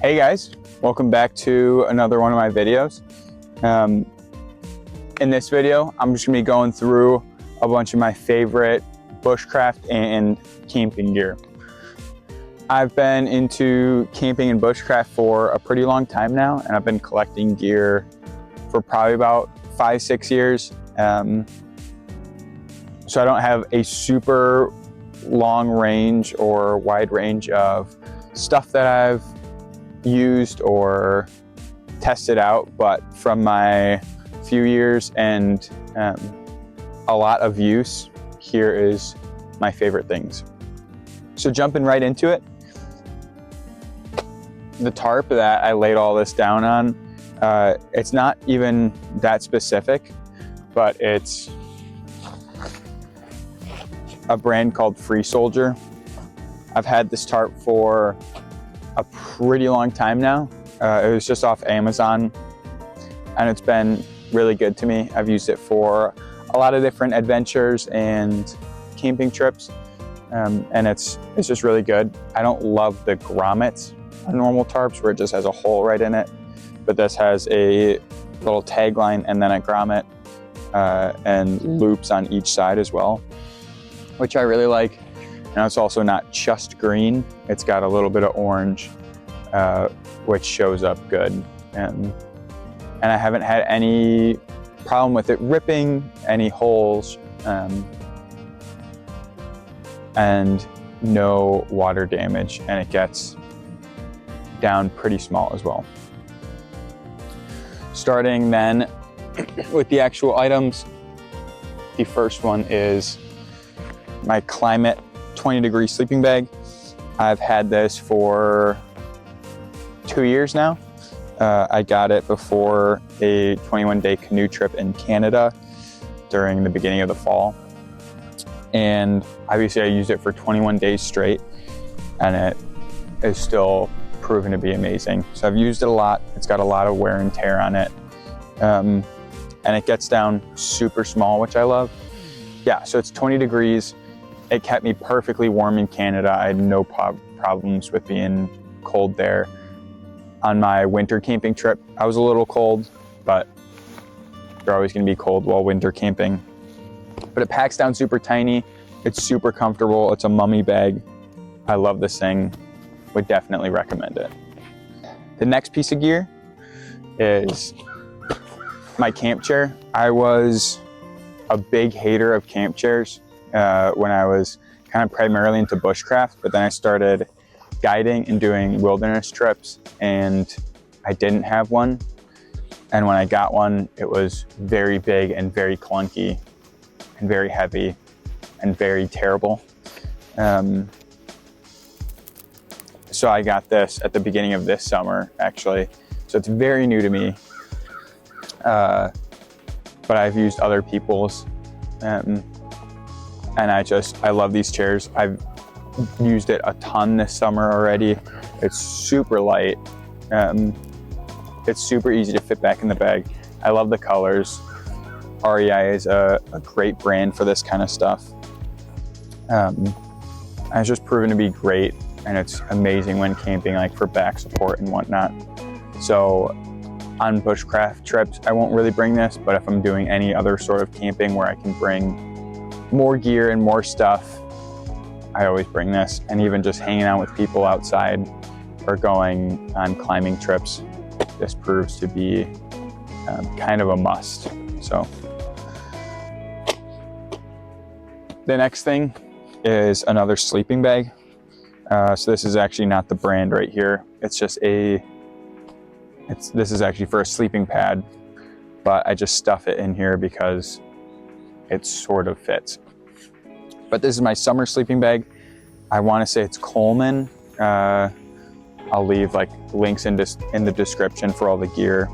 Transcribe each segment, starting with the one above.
Hey guys, welcome back to another one of my videos. In this video, I'm just gonna be going through a bunch of my favorite bushcraft and camping gear. I've been into camping and bushcraft for a pretty long time now, and I've been collecting gear for probably about 5-6 years. So I don't have a super long range or wide range of stuff that I've used or tested out, but from my few years and a lot of use, here is my favorite things. So jumping right into it, the tarp that I laid all this down on, it's not even that specific, but it's a brand called Free Soldier. I've had this tarp for a pretty long time now. It was just off Amazon and it's been really good to me. I've used it for a lot of different adventures and camping trips, and it's just really good. I don't love the grommets on normal tarps where it just has a hole right in it, but this has a little tagline and then a grommet and loops on each side as well, which I really like. Now it's also not just green, it's got a little bit of orange, which shows up good. And I haven't had any problem with it ripping, any holes, and no water damage, and it gets down pretty small as well. Starting then with the actual items, the first one is my Climate 20-degree sleeping bag. I've had this for 2 years now. I got it before a 21-day canoe trip in Canada during the beginning of the fall. And obviously I used it for 21 days straight, and it is still proven to be amazing. So I've used it a lot. It's got a lot of wear and tear on it. And it gets down super small, which I love. Yeah, so it's 20 degrees. It kept me perfectly warm in Canada. I had no problems with being cold there. On my winter camping trip, I was a little cold, but you're always gonna be cold while winter camping. But it packs down super tiny. It's super comfortable. It's a mummy bag. I love this thing. Would definitely recommend it. The next piece of gear is my camp chair. I was a big hater of camp chairs when I was kind of primarily into bushcraft, but then I started guiding and doing wilderness trips, and I didn't have one. And when I got one, it was very big and very clunky and very heavy and very terrible. So I got this at the beginning of this summer, actually. So it's very new to me, but I've used other people's, and I love these chairs. I've used it a ton this summer already. It's super light. It's super easy to fit back in the bag. I love the colors. REI is a great brand for this kind of stuff. And it's just proven to be great, and it's amazing when camping, like for back support and whatnot. So on bushcraft trips, I won't really bring this, but if I'm doing any other sort of camping where I can bring more gear and more stuff, I always bring this. And even just hanging out with people outside or going on climbing trips, this proves to be kind of a must. So the next thing is another sleeping bag. So this is actually not the brand right here. It's just this is actually for a sleeping pad, but I just stuff it in here because it sort of fits. But this is my summer sleeping bag. I want to say it's Coleman. I'll leave like links in the description for all the gear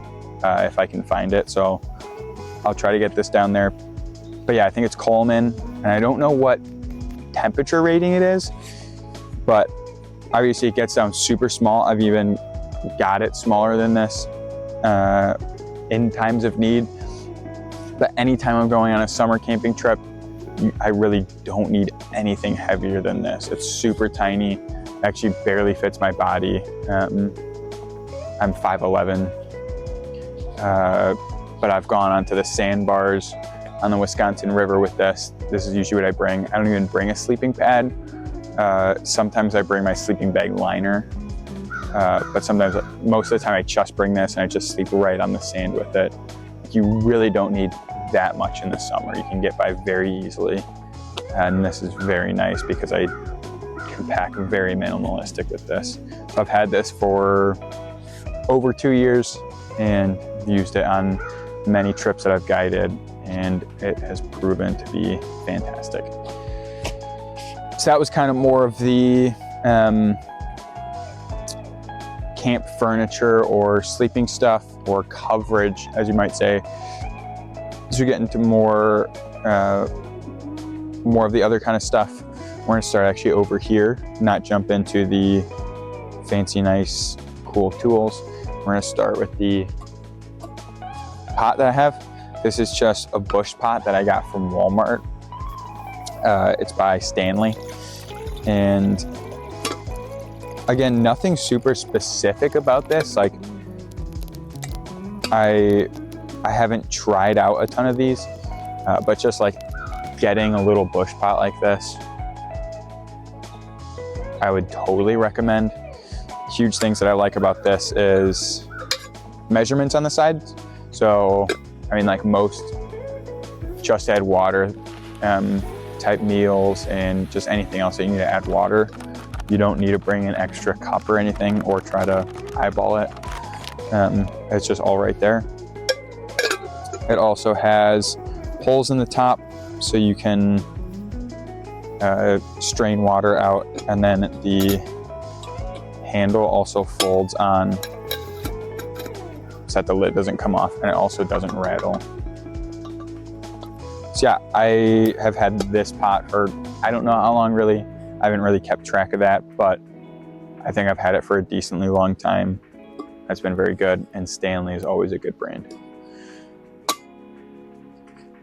if I can find it. So I'll try to get this down there. But yeah, I think it's Coleman, and I don't know what temperature rating it is, but obviously it gets down super small. I've even got it smaller than this in times of need. But anytime I'm going on a summer camping trip, I really don't need anything heavier than this. It's super tiny, actually barely fits my body. I'm 5'11", but I've gone onto the sandbars on the Wisconsin River with this. This is usually what I bring. I don't even bring a sleeping pad. Sometimes I bring my sleeping bag liner, but sometimes, most of the time, I just bring this and I just sleep right on the sand with it. You really don't need that much in the summer. You can get by very easily. And this is very nice because I can pack very minimalistic with this. So I've had this for over 2 years and used it on many trips that I've guided, and it has proven to be fantastic. So that was kind of more of the camp furniture or sleeping stuff or coverage, as you might say. As we get into more of the other kind of stuff, we're gonna start actually over here, not jump into the fancy, nice, cool tools. We're gonna start with the pot that I have. This is just a bush pot that I got from Walmart. It's by Stanley. And again, nothing super specific about this. Like, I haven't tried out a ton of these, but just like getting a little bush pot like this, I would totally recommend. Huge things that I like about this is measurements on the side. So, I mean, like most just add water type meals and just anything else that you need to add water. You don't need to bring an extra cup or anything or try to eyeball it. It's just all right there. It also has holes in the top so you can strain water out, and then the handle also folds on so that the lid doesn't come off, and it also doesn't rattle. So yeah, I have had this pot for, I don't know how long really. I haven't really kept track of that, but I think I've had it for a decently long time. It's been very good, and Stanley is always a good brand.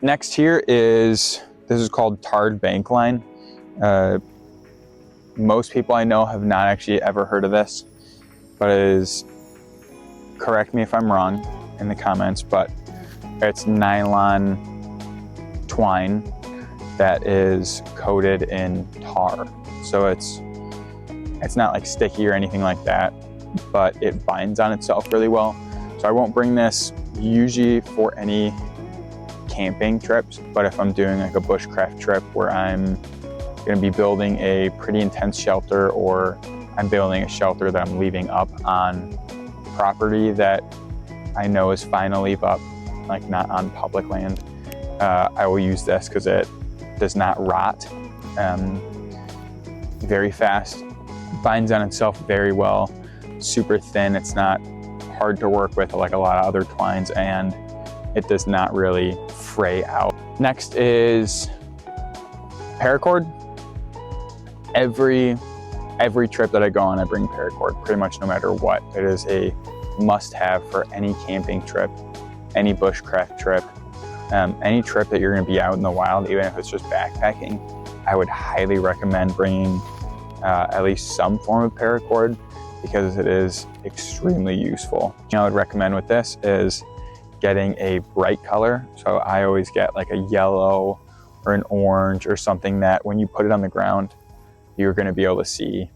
Next here is, this is called tarred bank line. Most people I know have not actually ever heard of this, but it is, correct me if I'm wrong in the comments, but it's nylon twine that is coated in tar. So it's not like sticky or anything like that, but it binds on itself really well. So I won't bring this usually for any camping trips, but if I'm doing like a bushcraft trip where I'm gonna be building a pretty intense shelter, or I'm building a shelter that I'm leaving up on property that I know is fine to leave up, like not on public land, I will use this because it does not rot very fast, binds on itself very well, super thin. It's not hard to work with like a lot of other twines, and it does not really fray out. Next is paracord. Every trip that I go on, I bring paracord pretty much no matter what. It is a must-have for any camping trip, any bushcraft trip, any trip that you're going to be out in the wild, even if it's just backpacking. I would highly recommend bringing at least some form of paracord because it is extremely useful. I would recommend with this is getting a bright color. So I always get like a yellow or an orange or something that when you put it on the ground, you're going to be able to see,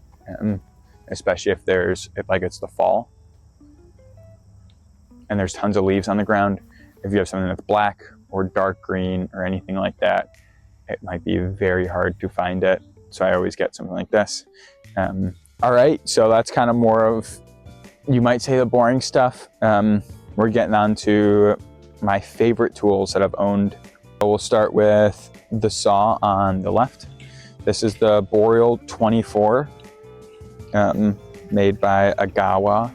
especially if it's the fall and there's tons of leaves on the ground. If you have something that's black or dark green or anything like that, it might be very hard to find it. So I always get something like this. All right, so that's kind of more of, you might say, the boring stuff. We're getting on to my favorite tools that I've owned. We'll start with the saw on the left. This is the Boreal 24, made by Agawa.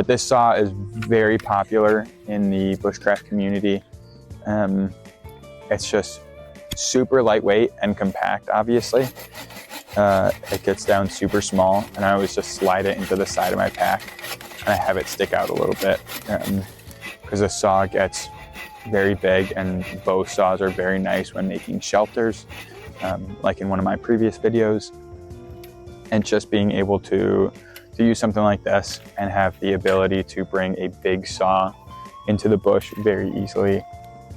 This saw is very popular in the bushcraft community. It's just super lightweight and compact, obviously. It gets down super small, and I always just slide it into the side of my pack, and I have it stick out a little bit because the saw gets very big, and bow saws are very nice when making shelters, like in one of my previous videos. And just being able to to use something like this and have the ability to bring a big saw into the bush very easily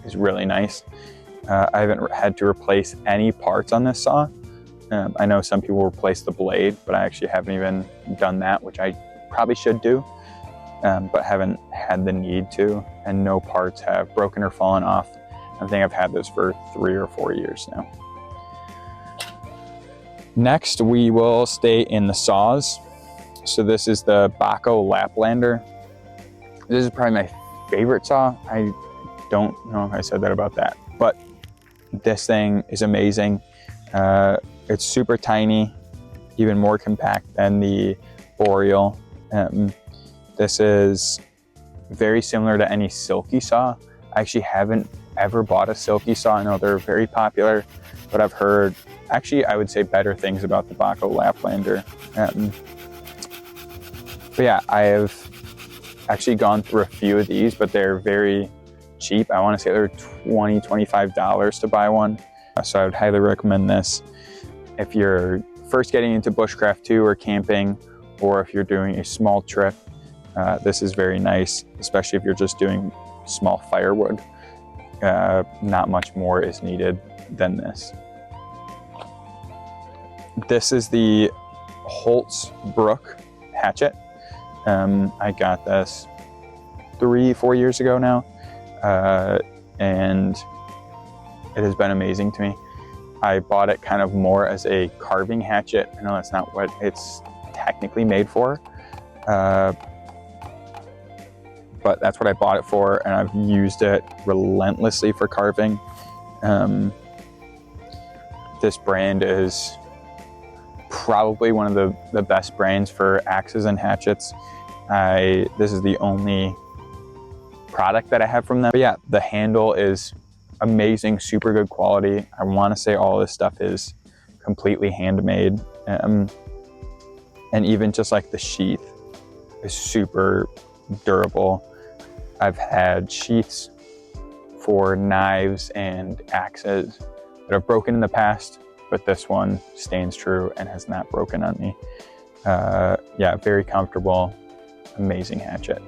is really nice. I haven't had to replace any parts on this saw. I know some people replace the blade, but I actually haven't even done that, which I probably should do, but haven't had the need to, and no parts have broken or fallen off. I think I've had this for 3 or 4 years now. Next, we will stay in the saws. So this is the Baco Laplander. This is probably my favorite saw. I don't know if I said that about that, but this thing is amazing. It's super tiny, even more compact than the Boreal. This is very similar to any Silky saw. I actually haven't ever bought a Silky saw. I know they're very popular, but I've heard, actually, I would say better things about the Baco Laplander. But yeah, I have actually gone through a few of these, but they're very cheap. I want to say they're $20, $25 to buy one. So I would highly recommend this if you're first getting into bushcraft too, or camping, or if you're doing a small trip. This is very nice, especially if you're just doing small firewood. Not much more is needed than this. This is the Holtz Brook hatchet. I got this 3-4 years ago now, and it has been amazing to me. I bought it kind of more as a carving hatchet. I know that's not what it's technically made for, but that's what I bought it for, and I've used it relentlessly for carving. This brand is probably one of the best brands for axes and hatchets. This is the only product that I have from them. But yeah, the handle is amazing, super good quality. I want to say all this stuff is completely handmade. And even just like the sheath is super durable. I've had sheaths for knives and axes that have broken in the past, but this one stands true and has not broken on me. Yeah, very comfortable, amazing hatchet.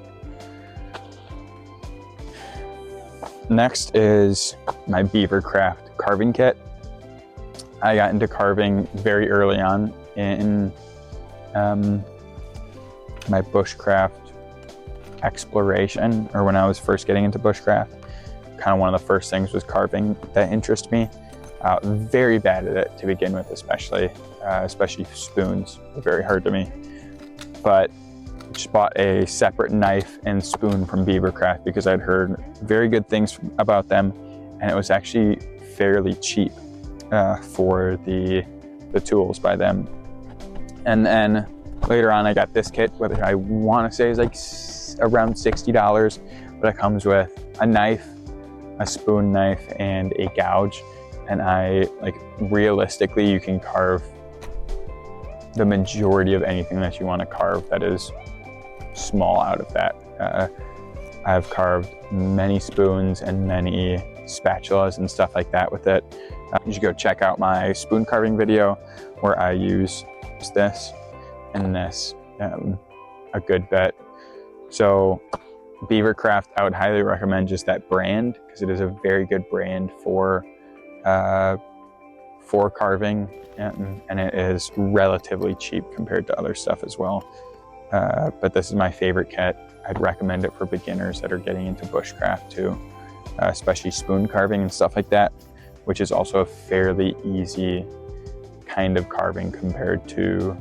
Next is my Bushcraft carving kit. I got into carving very early on in my bushcraft exploration, or when I was first getting into bushcraft. Kind of one of the first things was carving that interested me. Very bad at it to begin with, especially spoons. They're very hard to me. But just bought a separate knife and spoon from Bushcraft because I'd heard very good things about them, and it was actually fairly cheap for the tools by them. And then later on, I got this kit, which I want to say is like around $60, but it comes with a knife, a spoon knife, and a gouge. And realistically, you can carve the majority of anything that you want to carve that is small out of that. I've carved many spoons and many spatulas and stuff like that with it. You should go check out my spoon carving video where I use this and this a good bit. So Bushcraft, I would highly recommend just that brand because it is a very good brand for carving, and it is relatively cheap compared to other stuff as well. But this is my favorite kit. I'd recommend it for beginners that are getting into bushcraft too, especially spoon carving and stuff like that, which is also a fairly easy kind of carving compared to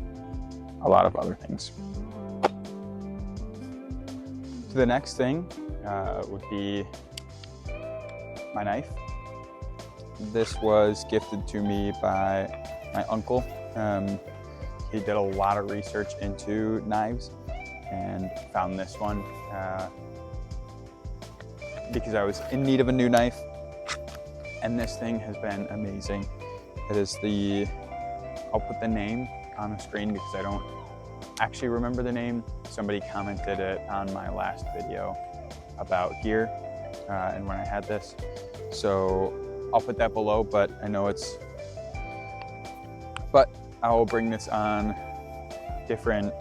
a lot of other things. So the next thing would be my knife. This was gifted to me by my uncle. He did a lot of research into knives and found this one because I was in need of a new knife, and this thing has been amazing. It is I'll put the name on the screen because I don't actually remember the name. Somebody commented it on my last video about gear and when I had this. So I'll put that below, but I will bring this on different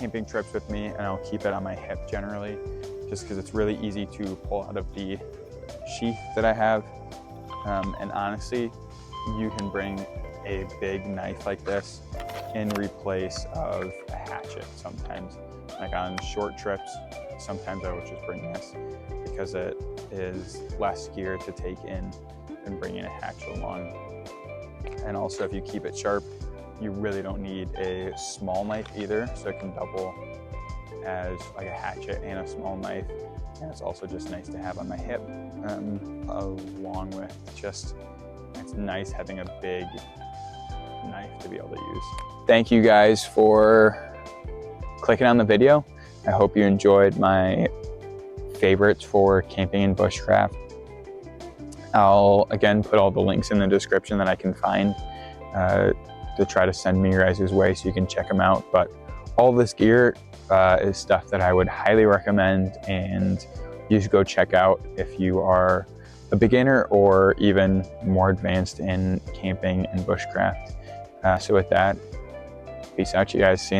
camping trips with me, and I'll keep it on my hip generally, just because it's really easy to pull out of the sheath that I have. And honestly, you can bring a big knife like this in replace of a hatchet sometimes. Like on short trips, sometimes I would just bring this because it is less gear to take in than bringing a hatchet along. And also, if you keep it sharp, you really don't need a small knife either, so it can double as like a hatchet and a small knife. And it's also just nice to have on my hip, along with just, it's nice having a big knife to be able to use. Thank you guys for clicking on the video. I hope you enjoyed my favorites for camping and bushcraft. I'll again put all the links in the description that I can find to try to send me your guys' way so you can check them out. But all this gear is stuff that I would highly recommend, and you should go check out if you are a beginner or even more advanced in camping and bushcraft. So with that, peace out, you guys. See you in